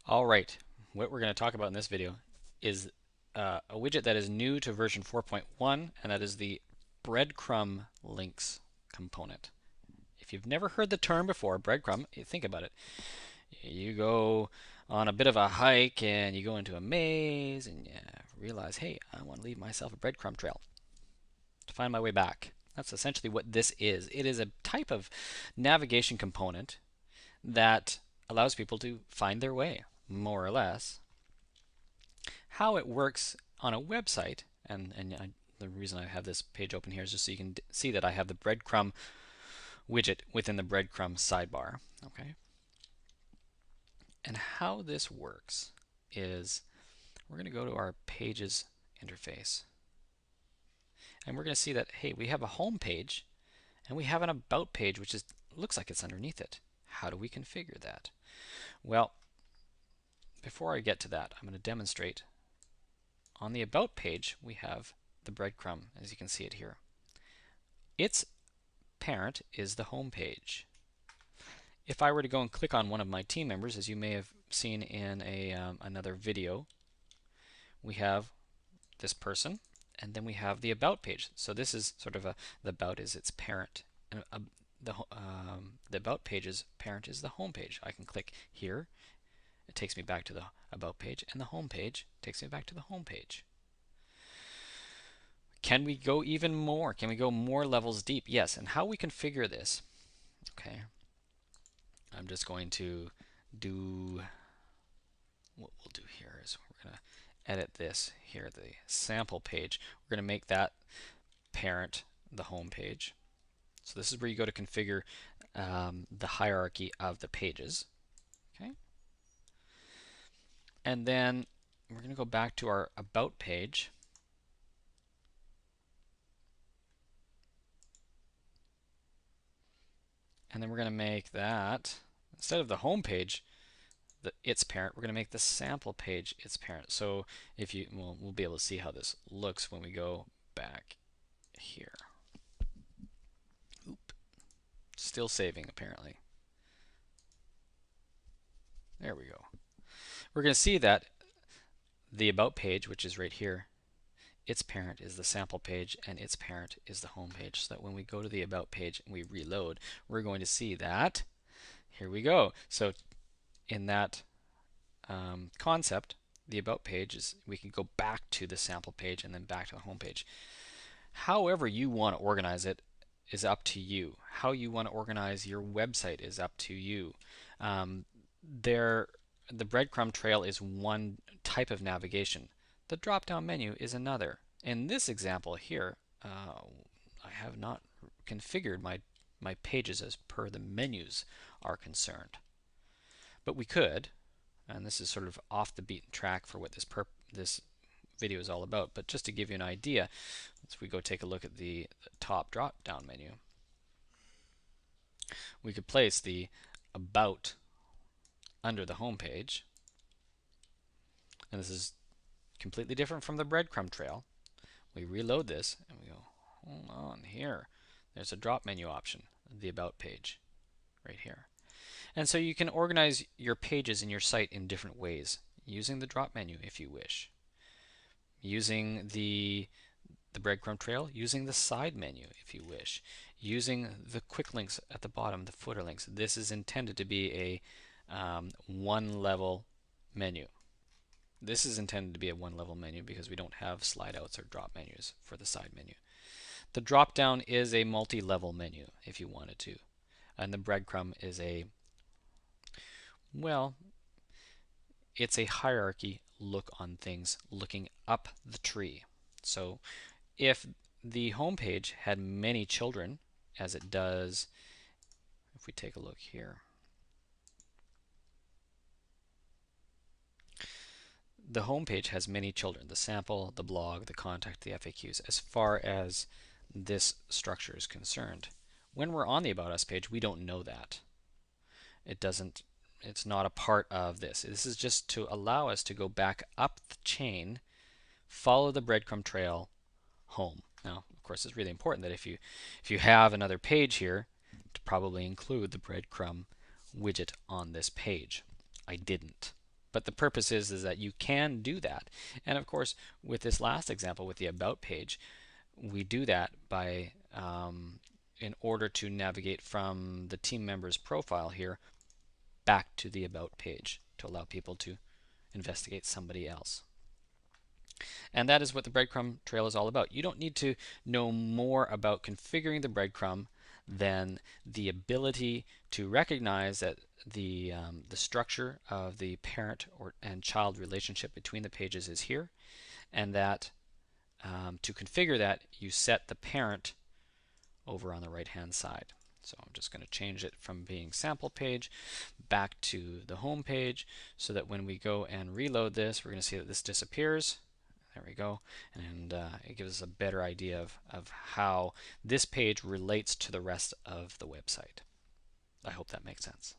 All right, what we're going to talk about in this video is a widget that is new to version 4.1, and that is the Breadcrumb Links component. If you've never heard the term before, breadcrumb, think about it. You go on a bit of a hike and you go into a maze and you realize, hey, I want to leave myself a breadcrumb trail to find my way back. That's essentially what this is. It is a type of navigation component that allows people to find their way, more or less. How it works on a website, the reason I have this page open here is just so you can see that I have the breadcrumb widget within the breadcrumb sidebar. Okay. And how this works is we're going to go to our pages interface. And we're going to see that, hey, we have a home page and we have an about page, which looks like it's underneath it. How do we configure that? Well, before I get to that, I'm going to demonstrate. On the about page, we have the breadcrumb, as you can see it here. Its parent is the home page. If I were to go and click on one of my team members, as you may have seen in another video, we have this person, and then we have the about page. So this is sort of the about is its parent, and the about page's parent is the home page. I can click here. It takes me back to the about page, and the home page takes me back to the home page. Can we go even more? Can we go more levels deep? Yes. And how we configure this? Okay. I'm just going to do what we'll do here is we're going to edit this here, the sample page. We're going to make that parent the home page. So this is where you go to configure the hierarchy of the pages. Okay. And then we're going to go back to our about page. And then we're going to make that, instead of the home page, its parent, we're going to make the sample page its parent. So if you, we'll be able to see how this looks when we go back here. Oop. Still saving, apparently. There we go. We're going to see that the about page, which is right here, its parent is the sample page and its parent is the home page. So that when we go to the about page and we reload, we're going to see that, here we go. So in that concept, the about page is, we can go back to the sample page and then back to the home page. However you want to organize it is up to you. How you want to organize your website is up to you. The breadcrumb trail is one type of navigation. The drop-down menu is another. In this example here, I have not configured my pages as per the menus are concerned. But we could, and this is sort of off the beaten track for what this video is all about, but just to give you an idea, as we go take a look at the top drop-down menu, we could place the about under the home page, and this is completely different from the breadcrumb trail. We reload this and we go, hold on, here there's a drop menu option, the about page right here. And so you can organize your pages in your site in different ways, using the drop menu if you wish, using the breadcrumb trail, using the side menu if you wish, using the quick links at the bottom, the footer links. This is intended to be a one level menu. This is intended to be a one level menu because we don't have slide outs or drop menus for the side menu. The drop down is a multi-level menu if you wanted to, and the breadcrumb is a, well, it's a hierarchy look on things looking up the tree. So if the home page had many children, as it does, if we take a look here, the home page has many children, the sample, the blog, the contact, the FAQs, as far as this structure is concerned. When we're on the About Us page, we don't know that. It's not a part of this. This is just to allow us to go back up the chain, follow the breadcrumb trail home. Now, of course, it's really important that if you have another page here, to probably include the breadcrumb widget on this page. I didn't. But the purpose is that you can do that. And of course, with this last example, with the About page, we do that by in order to navigate from the team member's profile here back to the About page to allow people to investigate somebody else. And that is what the breadcrumb trail is all about. You don't need to know more about configuring the breadcrumb than the ability to recognize that the structure of the parent and child relationship between the pages is here, and that to configure that, you set the parent over on the right hand side. So I'm just going to change it from being sample page back to the home page, so that when we go and reload this, we're going to see that this disappears. There we go. And it gives us a better idea of how this page relates to the rest of the website. I hope that makes sense.